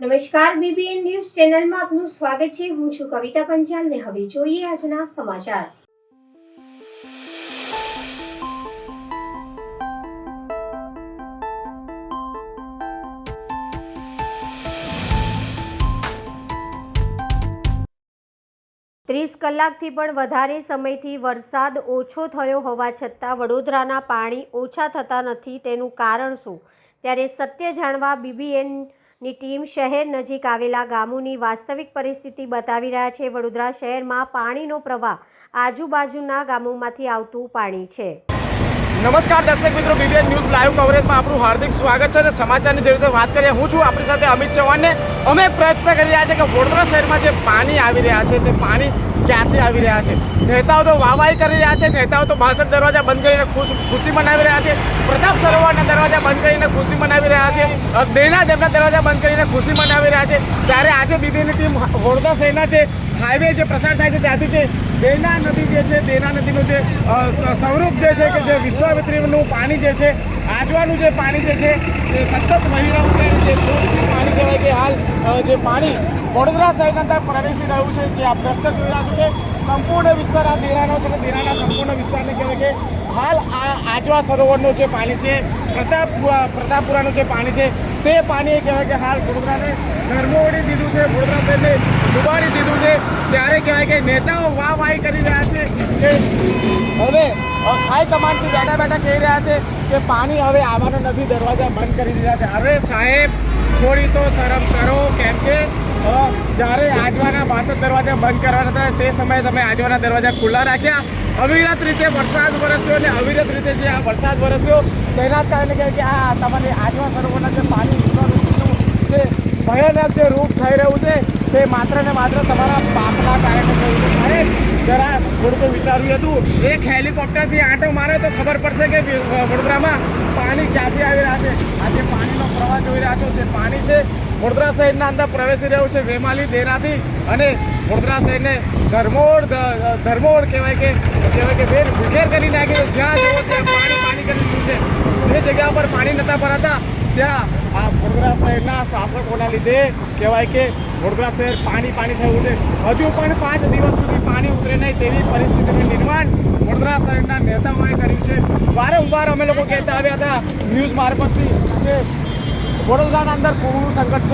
નમસ્કાર, BBN news ચેનલમાં આપનું સ્વાગત છે। હું છું કવિતા પંચાલ ને હવે જોઈએ આજના સમાચાર। 30 કલાકથી પણ વધારે સમયથી વરસાદ ઓછો થયો હોવા છતાં વડોદરાના પાણી ઓછા થતા નથી, તેનું કારણ શું? ત્યારે સત્ય જાણવા બીબીએનની ટીમ શહેર નજીક આવેલા ગામોની વાસ્તવિક પરિસ્થિતિ બતાવી રહ્યા છે। વડોદરા શહેરમાં પાણીનો પ્રવાહ આજુબાજુના ગામોમાંથી આવતું પાણી છે। નમસ્કાર દર્શક મિત્રો, બીબીએન ન્યૂઝ લાઈવ કવરેજમાં આપનું હાર્દિક સ્વાગત છે। અને સમાચારની જે રીતે વાત કરીએ, હું છું આપણી સાથે અમિત ચૌહાણને। અમે પ્રયત્ન કરી રહ્યા છે કે વડોદરા શહેરમાં જે પાણી આવી રહ્યા છે તે પાણી ક્યાંથી આવી રહ્યા છે। નેતાઓ તો વાહવાહી કરી રહ્યા છે, નેતાઓ તો 62 દરવાજા બંધ કરીને ખુશી મનાવી રહ્યા છે, પ્રતાપ સરોવરના દરવાજા બંધ કરીને ખુશી મનાવી રહ્યા છે, દેના ડેમના દરવાજા બંધ કરીને ખુશી મનાવી રહ્યા છે। ત્યારે આજે બીબીએનની ટીમ વડોદરા શહેરના જે હાઈવે જે પ્રસાર થાય છે ત્યાંથી જે દેના નદી જે છે, દેના નદીનું જે સ્વરૂપ જે છે કે જે વિશ્વામિત્રીનું પાણી જે છે, આજવાનું જે પાણી જે છે એ સતત વહી રહ્યું છે। જે પાણી કહેવાય કે હાલ જે પાણી વડોદરા શહેરના અંદર પ્રવેશી રહ્યું છે। જે આપ દર્શક જોઈ રહ્યા છો કે સંપૂર્ણ વિસ્તાર આ દેરાનો છે, દેરાના સંપૂર્ણ વિસ્તારને કહેવાય કે હાલ આ આજવા સરોવરનું જે પાણી છે, પ્રતાપપુરાનું જે પાણી છે તે પાણી કહેવાય કે હાલ વડોદરાને ગરમોડી દીધું છે, વડોદરા શહેરને ડૂબાડી દીધું છે। ત્યારે કહેવાય કે નેતાઓ વાહવાહી કરી રહ્યા છે કે હવે હાઈકમાન્ડથી બેઠા કહી રહ્યા છે કે પાણી હવે આવવાનું નથી, દરવાજા બંધ કરી દીધા છે। હવે સાહેબ થોડી તો શરમ કરો, કેમ કે જ્યારે આજવાના 62 દરવાજા બંધ કરવાના હતા તે સમયે તમે આજવાના દરવાજા ખુલ્લા રાખ્યા। અવિરત રીતે વરસાદ વરસ્યો અને અવિરત રીતે જે આ વરસાદ વરસ્યો તેના જ કારણે કહેવાય કે આ તમારી આજવા સરોવરના જે પાણી છે ભયાનક જે રૂપ થઈ રહ્યું છે તે માત્ર ને માત્ર તમારા પાપના કારણે થયું છે। સાહેબ જરા થોડું વિચાર્યું હતું, એક હેલિકોપ્ટરથી આંટો મારે તો ખબર પડશે કે વડોદરામાં પાણી ક્યાંથી આવી રહ્યા છે। આજે પાણીનો પ્રવાહ જોઈ રહ્યા છો, જે પાણી છે વડોદરા શહેરના અંદર પ્રવેશી રહ્યું છે વેમાલી દેરાથી, અને વડોદરા શહેરને ધર્મોડ કહેવાય કે વિખેર કરી નાખ્યું। જ્યાં જુઓ ત્યાં પાણી કરી દીધું છે। જે જગ્યા પર પાણી નહોતા ભરાતા ત્યાં આ વડોદરા શહેરના શાસકોના લીધે કહેવાય કે વડોદરા શહેર પાણી થયું છે। હજુ પણ 5 દિવસ સુધી પાણી ઉતરે નહીં તેવી પરિસ્થિતિનું નિર્માણ વડોદરા શહેરના નેતાઓએ કર્યું છે। વારંવાર અમે લોકો કહેતા આવ્યા હતા ન્યૂઝ મારફતથી કે વડોદરાના અંદર પૂરનું સંકટ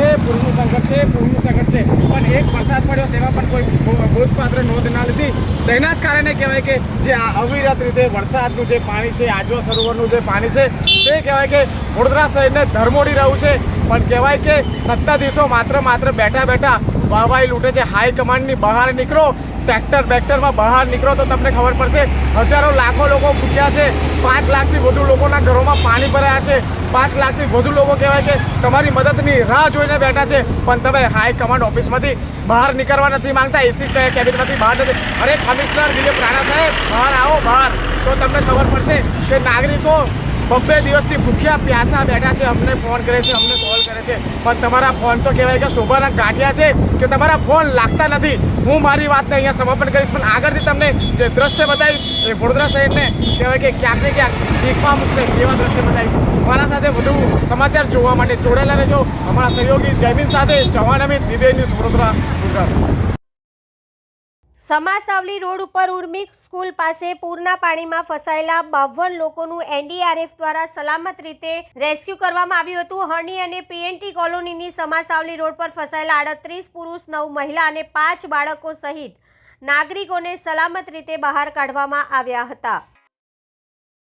છે, પણ એક વરસાદ પડ્યો તેમાં પણ કોઈ બોધપાત્ર નોંધ ના લીધી। તેના જ કારણે કહેવાય કે જે આ અવિરત રીતે વરસાદનું જે પાણી છે, આજવા સરોવરનું જે પાણી છે તે કહેવાય કે વડોદરા શહેરને ધરમોડી રહ્યું છે। પણ કહેવાય કે સત્તાધીશો માત્ર બેઠા વાહવાહી લૂંટે છે। હાઈકમાન્ડની બહાર નીકળો, ટ્રેક્ટરમાં બહાર નીકળો તો તમને ખબર પડશે હજારો લાખો લોકો ભૂખ્યા છે, 5 લાખથી વધુ લોકોના ઘરોમાં પાણી ભરાયા છે, 5 લાખથી વધુ લોકો કહેવાય કે તમારી મદદની રાહ જોઈને બેઠા છે, પણ તમે હાઈકમાન્ડ ઓફિસમાંથી બહાર નીકળવા નથી માંગતા, એસી કેબિનમાંથી બહાર નથી। અરે કમિશનર દિલીપ રાણા સાહેબ, બહાર આવો, બહાર તો તમને ખબર પડશે કે નાગરિકો 2 દિવસથી ભૂખ્યા પ્યાસા બેઠા છે, અમને ફોન કરે છે, અમને કોલ કરે છે, પણ તમારા ફોન તો કહેવાય કે શોભાના ગાંઠિયા છે કે તમારા ફોન લાગતા નથી। હું મારી વાતને અહીંયા સમાપન કરીશ, પણ આગળથી તમને જે દ્રશ્ય બતાવીશ એ વડોદરા શહેરને કહેવાય કે ક્યાંક ને ક્યાંક દેખવા મૂકશે એવા દ્રશ્ય બતાવીશ। મારા સાથે વધુ સમાચાર જોવા માટે જોડાયેલા રહેજો અમારા સહયોગી જયમીન સાથે, Chauhan Amit, BBN news Vadodara, Gujarat. Samasavli road ઉપર ઉર્મી સ્કૂલ પાસે પૂરના પાણીમાં ફસાયેલા 52 લોકોનું એનડીઆરએફ દ્વારા સલામત રીતે રેસ્ક્યુ કરવામાં આવ્યું હતું। હરણી અને પીએનટી કોલોનીની સમાસાવલી રોડ પર ફસાયેલા 38 પુરુષ, 9 મહિલા અને 5 બાળકો સહિત નાગરિકોને સલામત રીતે બહાર કાઢવામાં આવ્યા હતા।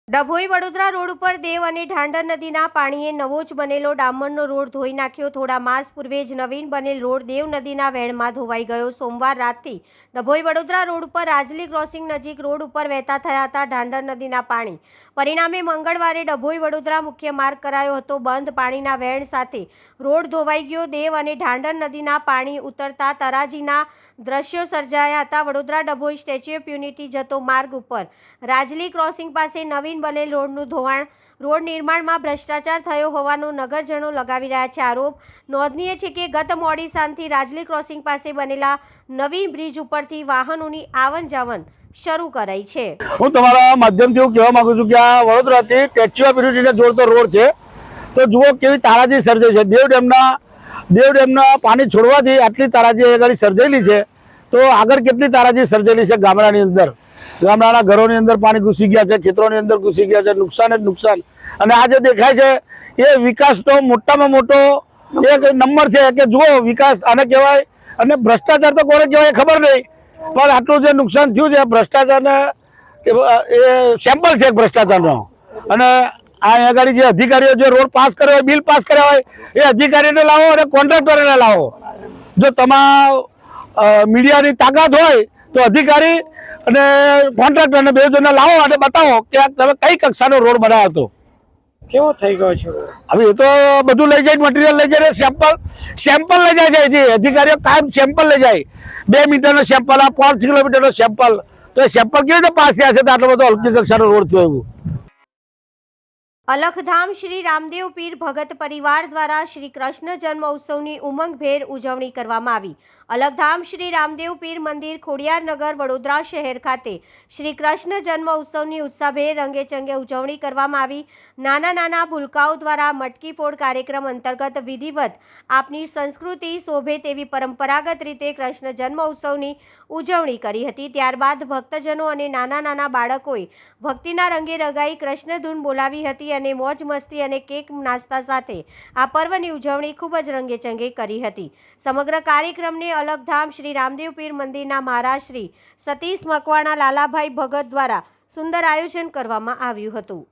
ડભોઈ વડોદરા રોડ ઉપર દેવ અને ઢાંડર નદીના પાણીએ નવો જ બનેલો ડામરનો રોડ ધોઈ નાખ્યો। થોડા માસ પૂર્વે જ નવીન બનેલ રોડ દેવ નદીના વહેણમાં ધોવાઈ ગયો। સોમવાર રાતથી ડભોઈ વડોદરા રોડ ઉપર રાજલી ક્રોસિંગ નજીક રોડ ઉપર વહેતા થયા હતા ઢાંડર નદીના પાણી। પરિણામે મંગળવારે ડભોઈ વડોદરા મુખ્ય માર્ગ કરાયો હતો બંધ। પાણીના વહેણ સાથે રોડ ધોવાઈ ગયો। દેવ અને ઢાંડર નદીના પાણી ઉતરતા તરાજીના દ્રશ્યો સર્જાયા હતા। Vadodara Dabhoi statue of unity જતો માર્ગ ઉપર રાજલી ક્રોસિંગ પાસે નવીન બનેલ રોડનું ધોવાણ, રોડ નિર્માણમાં ભ્રષ્ટાચાર થયો હોવાનો નગરજનો લગાવી રહ્યા છે આરોપ। નોંધનીય છે કે ગત મોડી સાંજથી રાજલી ક્રોસિંગ પાસે બનેલા નવીન બ્રિજ ઉપરથી વાહનોની આવન જાવન શરૂ કરાઈ છે। હું તમારા માધ્યમથી એવું કહેવા માંગુ છું કે આ વડોદરાથી સ્ટેચ્યુ ઓફ યુનિટીને જોડતો રોડ છે, તો જુઓ કેવી તારાજી સર્જાઈ છે। દેવ ડેમના દેવ ડેમના પાણી છોડવાથી આટલી તારાજી આગળ સર્જાયેલી છે, તો આગળ કેટલી તારાજી સર્જાયેલી છે ગામડાની અંદર. ગામડાના ઘરોની અંદર પાણી ઘૂસી ગયા છે, ખેતરોની અંદર ઘૂસી ગયા છે, નુકસાન જ નુકસાન. અને આ જે દેખાય છે એ વિકાસનો મોટામાં મોટો એક નંબર છે કે જુઓ વિકાસ આને કહેવાય. અને ભ્રષ્ટાચાર તો કોને કહેવાય ખબર નહીં, પણ આટલું જે નુકસાન થયું છે ભ્રષ્ટાચારને એ સેમ્પલ છે ભ્રષ્ટાચારનો. અને આ આગળ જે અધિકારીઓ જે રોડ પાસ કર્યો હોય, બિલ પાસ કર્યા હોય, એ અધિકારીને લાવો અને કોન્ટ્રાક્ટરને લાવો. જો તમારા મીડિયાની તાકાત હોય તો અધિકારી અને કોન્ટ્રાક્ટરને બે જણને લાવો અને બતાવો કે તમે કઈ કક્ષાનો રોડ બનાવ્યો હતો, કેવો થઈ ગયો છે. હવે એ તો બધું લઈ જાય, મટીરિયલ લઈ જાય, સેમ્પલ લઈ જાય છે. અધિકારીઓ કાયમ સેમ્પલ લઈ જાય, 2 મીટરનો સેમ્પલ, 5 કિલોમીટરનો સેમ્પલ. તો એ સેમ્પલ કેવી રીતે પાસ થયા છે તો આટલો બધો હલકી કક્ષાનો રોડ થયો એવું. અલખધામ શ્રી રામદેવ પીર ભગત પરિવાર દ્વારા શ્રી કૃષ્ણ જન્મ ઉત્સવની ઉમંગભેર ઉજવણી કરવામાં આવી. અલખધામ શ્રી રામદેવ પીર મંદિર, ખોડિયારનગર, વડોદરા શહેર ખાતે શ્રી કૃષ્ણ જન્મ ઉત્સવની ઉત્સાહભેર રંગેચંગે ઉજવણી કરવામાં આવી. નાના નાના ભૂલકાઓ દ્વારા મટકી ફોડ કાર્યક્રમ અંતર્ગત વિધિવત આપની સંસ્કૃતિ શોભે તેવી પરંપરાગત રીતે કૃષ્ણ જન્મ ઉત્સવની ઉજવણી કરી હતી. ત્યારબાદ ભક્તજનો અને નાના નાના બાળકોએ ભક્તિના રંગે રંગાઈ કૃષ્ણ ધૂન બોલાવી હતી અને મોજ મસ્તી અને કેક નાસ્તા સાથે આ પર્વની ઉજવણી ખૂબ જ રંગેચંગે કરી હતી. સમગ્ર કાર્યક્રમને અલખધામ શ્રી રામદેવ પીર મંદિરના મહારાજ શ્રી સતીશ મકવાણા લાલાભાઈ ભગત દ્વારા સુંદર આયોજન કરવામાં આવ્યું હતું.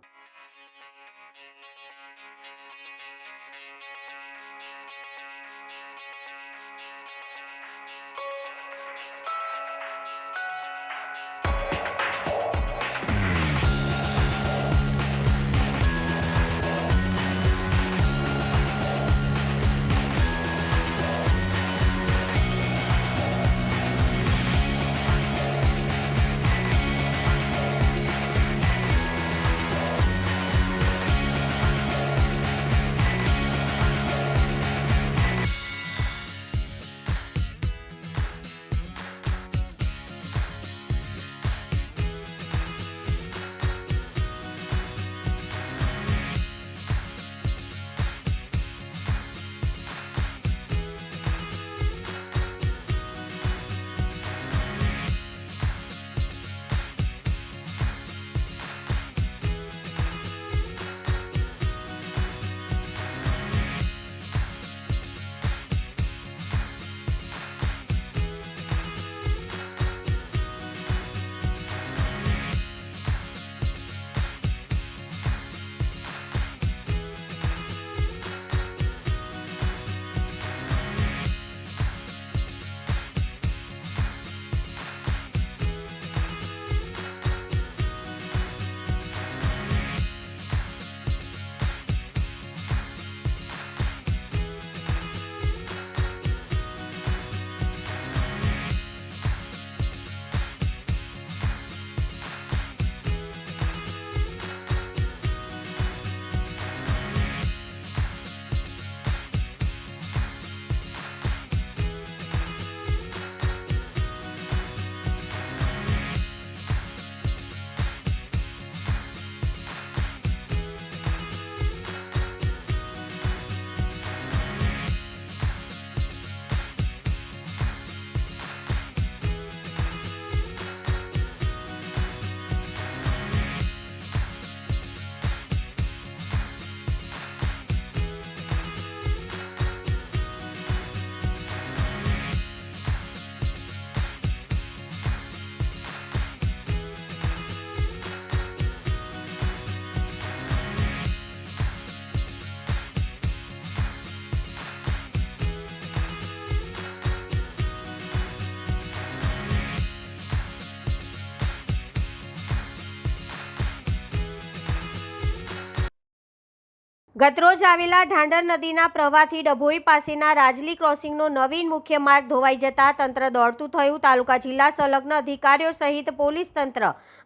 ગતરોજ આવેલા ઢાંડર નદીના પ્રવાહથી ડભોઈ પાસેના રાજલી ક્રોસિંગનો નવીન મુખ્ય માર્ગ ધોવાઈ જતા તંત્ર દોડતું થયું. તાલુકા જિલ્લા સંલગ્ન અધિકારીઓ સહિત પોલીસ તંત્ર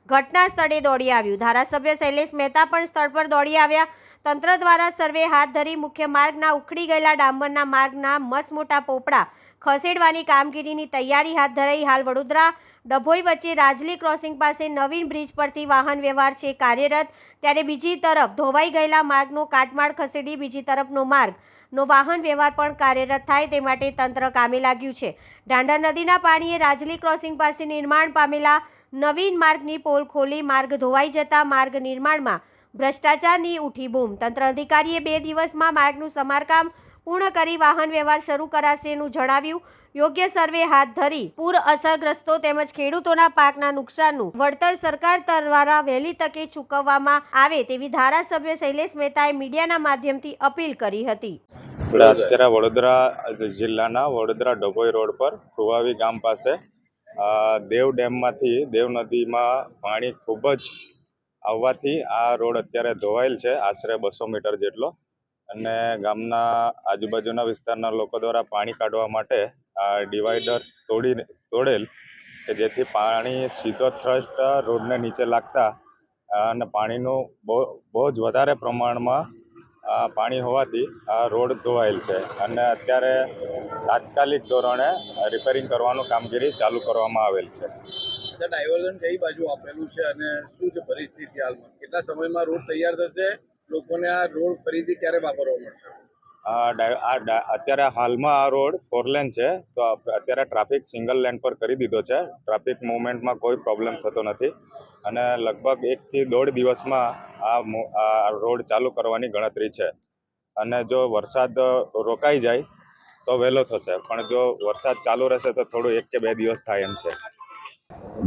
ઘટના સ્થળે દોડી આવ્યું. ધારાસભ્ય શૈલેષ મહેતા પણ સ્થળ પર દોડી આવ્યા. તંત્ર દ્વારા સર્વે હાથ ધરી મુખ્ય માર્ગના ઉખડી ગયેલા ડાંબરના માર્ગના મસમોટા પોપડા ખસેડવાની કામગીરીની તૈયારી હાથ ધરાઈ. હાલ વડોદરા ડભોઈ વચ્ચે રાજલી ક્રોસિંગ પાસે નવીન બ્રિજ પરથી વાહન વ્યવહાર છે કાર્યરત. ત્યારે બીજી તરફ ધોવાઈ ગયેલા માર્ગનો કાટમાળ ખસેડી બીજી તરફનો માર્ગ નો વાહન વ્યવહાર પણ કાર્યરત થાય તે માટે તંત્ર કામે લાગ્યું છે. ઢાંઢર નદીના પાણીએ રાજલી ક્રોસિંગ પાસે નિર્માણ પામેલા નવીન માર્ગની પોલ ખોલી માર્ગ ધોવાઈ જતા માર્ગ નિર્માણમાં ભ્રષ્ટાચારની ઉઠી બૂમ. તંત્ર અધિકારીએ 2 દિવસમાં માર્ગનું સમારકામ પૂર્ણ કરી વાહન વ્યવહાર શરૂ કરાશેનું જણાવ્યું. યોગ્ય સર્વે હાથ ધરી પૂર અસરગ્રસ્તો તેમજ ખેડૂતોના પાકના નુકસાનનું વળતર સરકાર દ્વારા વહેલી તકે ચૂકવવામાં આવે તેવી ધારાસભ્ય શૈલેષ મહેતાએ મીડિયાના માધ્યમથી અપીલ કરી હતી. અત્યારે વડોદરા જિલ્લાના વડોદરા ડભોઈ રોડ પર ફુવાવી ગામ પાસે દેવ ડેમમાંથી દેવ નદીમાં પાણી ખૂબ જ આવવાથી આ રોડ અત્યારે ધોવાયેલ છે, આશરે 200 મીટર જેટલો. અને ગામના આજુબાજુના વિસ્તારના લોકો દ્વારા પાણી કાઢવા માટે ડિવાઈડર તોડેલ કે જેથી પાણી સીધો થ્રસ્ટ રોડને નીચે લાગતા અને પાણીનું બહુ જ વધારે પ્રમાણમાં પાણી હોવાથી આ રોડ ધોવાયેલ છે અને અત્યારે તાત્કાલિક ધોરણે રિપેરિંગ કરવાનું કામગીરી ચાલુ કરવામાં આવેલ છે. ડાયવર્ઝન કઈ બાજુ આપેલું છે અને શું છે પરિસ્થિતિ હાલમાં? કેટલા સમયમાં રોડ તૈયાર થશે? લોકોને આ રોડ ફરીથી ક્યારે વાપરવા મળશે? અત્યારે હાલમાં આ રોડ 4 લેન છે, તો અત્યારે ટ્રાફિક સિંગલ લેન પર કરી દીધો છે. ટ્રાફિક મૂવમેન્ટમાં કોઈ પ્રોબ્લેમ થતો નથી અને લગભગ 1 થી 1.5 દિવસમાં આ રોડ ચાલુ કરવાની ગણતરી છે. અને જો વરસાદ રોકાઈ જાય તો વહેલો થશે, પણ જો વરસાદ ચાલુ રહેશે તો થોડું 1 કે 2 દિવસ થાય એમ છે.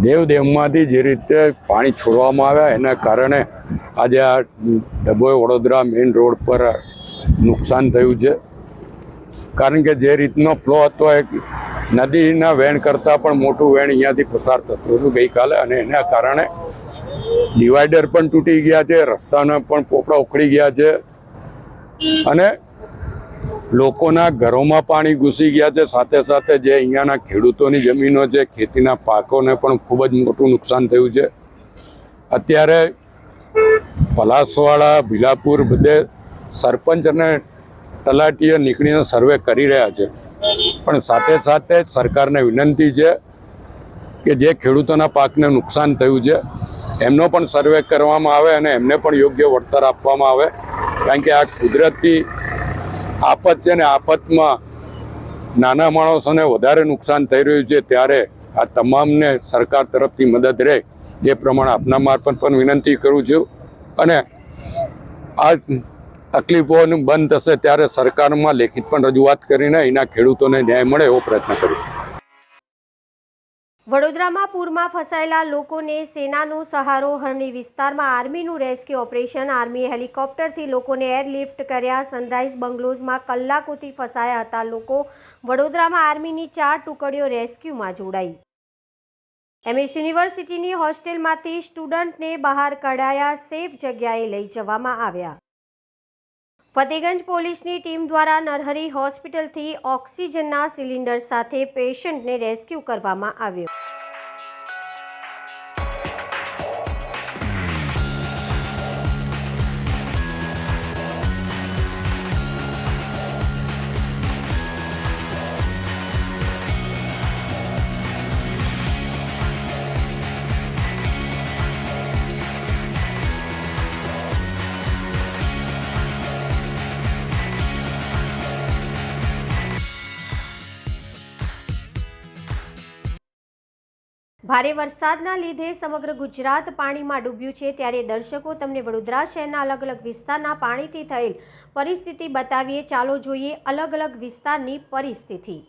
દેવડેમમાંથી જે રીતે પાણી છોડવામાં આવ્યા એના કારણે આજે આ ડભોઈ વડોદરા મેઇન રોડ પર નુકસાન થયું છે. કારણ કે જે રીતનો ફ્લો હતો એ નદીના વેણ કરતાં પણ મોટું વેણ અહીંયાથી પસાર થતું હતું ગઈકાલે, અને એના કારણે ડિવાઈડર પણ તૂટી ગયા છે, રસ્તાના પણ પોપડા ઉખડી ગયા છે અને લોકોના ઘરોમાં પાણી ઘૂસી ગયા છે. સાથે સાથે જે અહીંયાના ખેડૂતોની જમીનો છે, ખેતીના પાકોને પણ ખૂબ જ મોટું નુકસાન થયું છે. અત્યારે પલાસવાડા, ભીલાપુર બધે સરપંચ અને તલાટીઓ નીકળીને સર્વે કરી રહ્યા છે, પણ સાથે સાથે સરકારને વિનંતી છે કે જે ખેડૂતોના પાકને નુકસાન થયું છે એમનો પણ સર્વે કરવામાં આવે અને એમને પણ યોગ્ય વળતર આપવામાં આવે. કારણ કે આ કુદરતી આફત છે ને આફતમાં નાના માણસોને વધારે નુકસાન થઈ રહ્યું છે, ત્યારે આ તમામને સરકાર તરફથી મદદ રહે એ પ્રમાણે આપના મારફત પણ વિનંતી કરું છું. અને આ તકલીફોનું બંધ થશે ત્યારે સરકારમાં લેખિત પણ રજૂઆત કરીને અહીંના ખેડૂતોને ન્યાય મળે એવો પ્રયત્ન કરીશું. વડોદરામાં પૂરમાં ફસાયેલા લોકોને સેનાનો સહારો. હરણી વિસ્તારમાં આર્મીનું રેસ્ક્યુ ઓપરેશન. આર્મીએ હેલિકોપ્ટરથી લોકોને એરલિફ્ટ કર્યા. સનરાઈઝ બંગલોઝમાં કલાકોથી ફસાયા હતા લોકો. વડોદરામાં આર્મીની 4 ટુકડીઓ રેસ્ક્યુમાં જોડાઈ. એમએસ યુનિવર્સિટીની હોસ્ટેલમાંથી સ્ટુડન્ટને બહાર કઢાયા, સેફ જગ્યાએ લઈ જવામાં આવ્યા. ફતેગંજ પોલીસની ટીમ દ્વારા નરહરી હોસ્પિટલથી ઓક્સિજનના સિલિન્ડર સાથે પેશન્ટને રેસ્ક્યુ કરવામાં આવ્યો. ભારે વરસાદના લીધે સમગ્ર ગુજરાત પાણીમાં ડૂબ્યું છે, ત્યારે દર્શકો તમને વડોદરા શહેરના અલગ અલગ વિસ્તારના પાણીથી થયેલ પરિસ્થિતિ બતાવીએ. ચાલો જોઈએ અલગ અલગ વિસ્તારની પરિસ્થિતિ.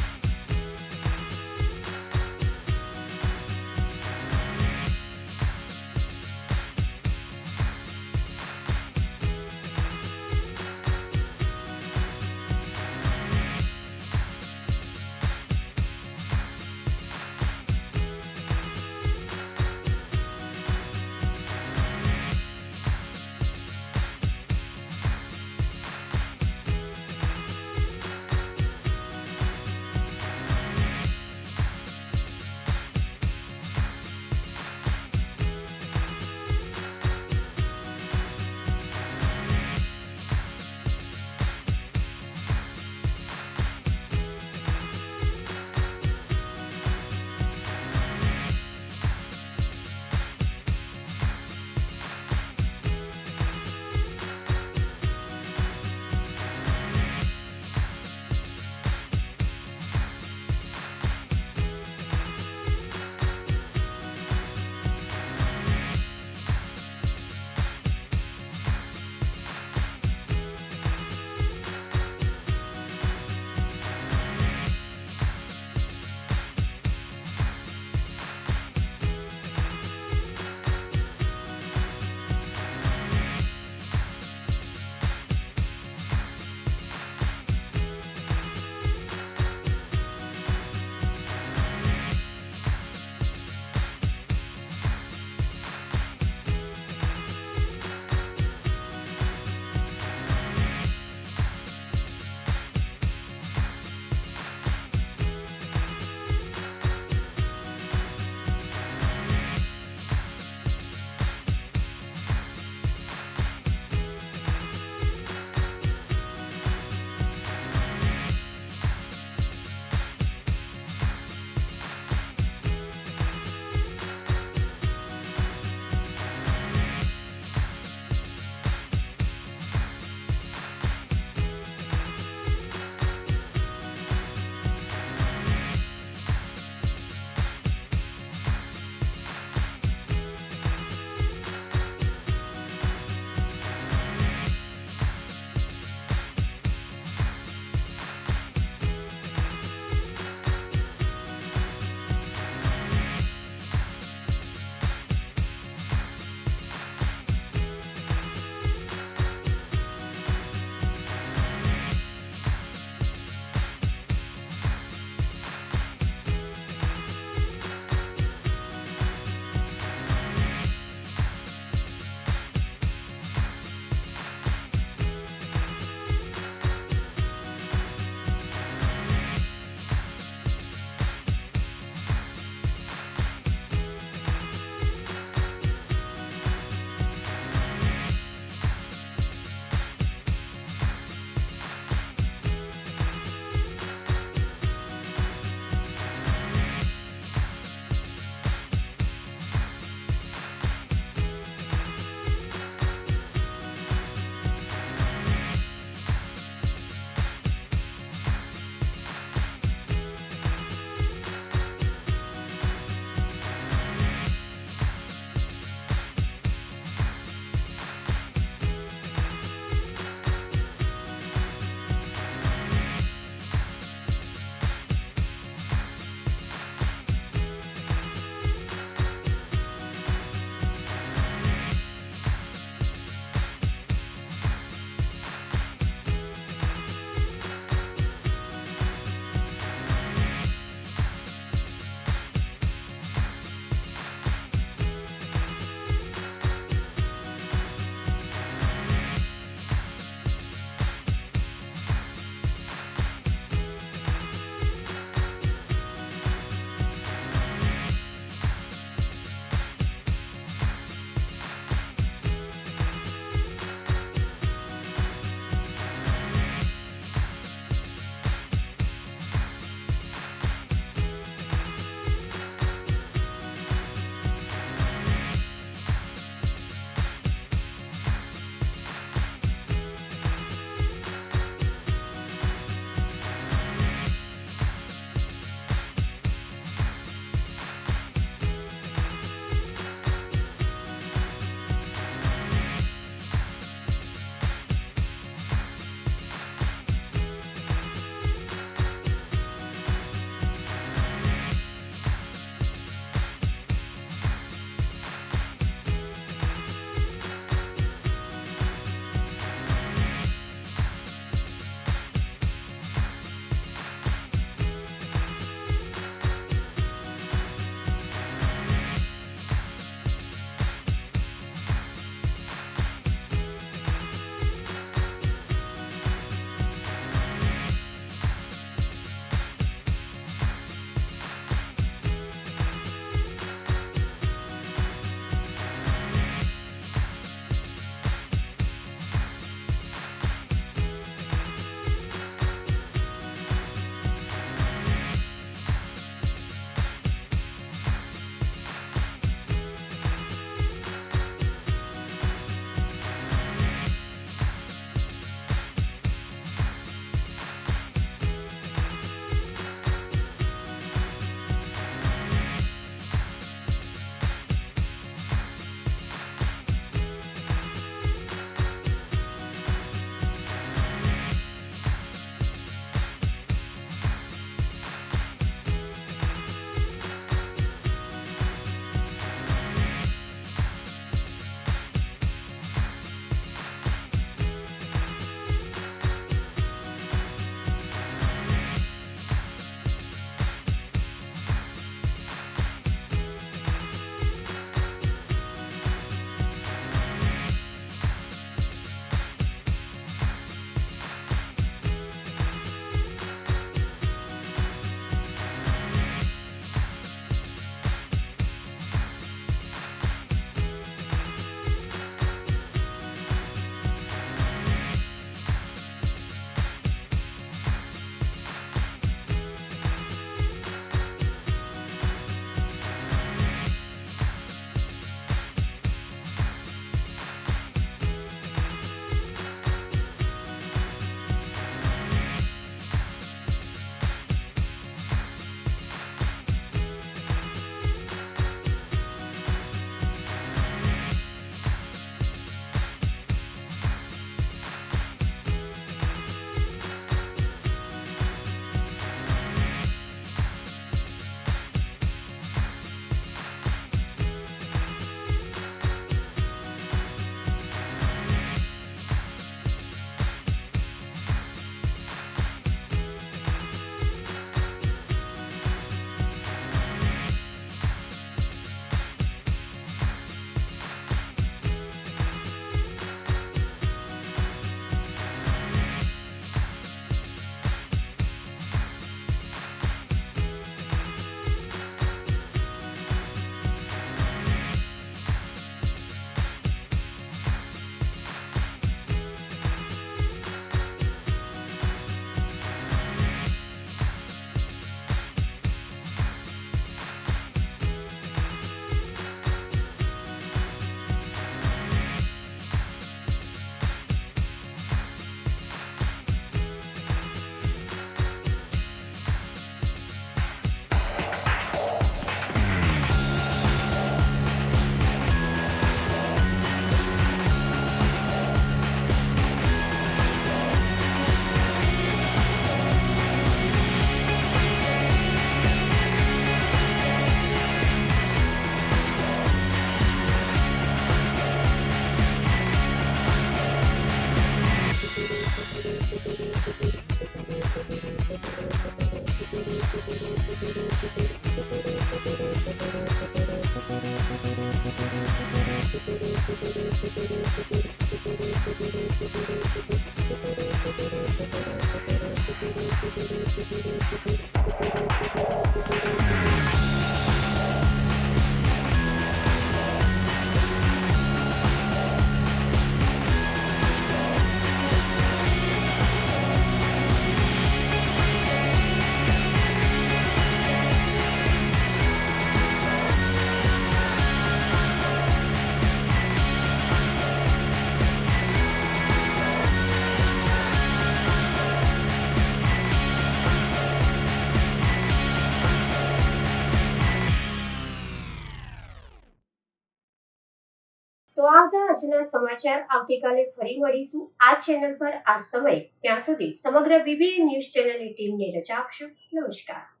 તો આ હતા આજના સમાચાર. આવતીકાલે ફરી મળીશું આ ચેનલ પર આ સમય. ત્યાં સુધી સમગ્ર BBN ન્યૂઝ ચેનલની ટીમને રજા આપશો. નમસ્કાર.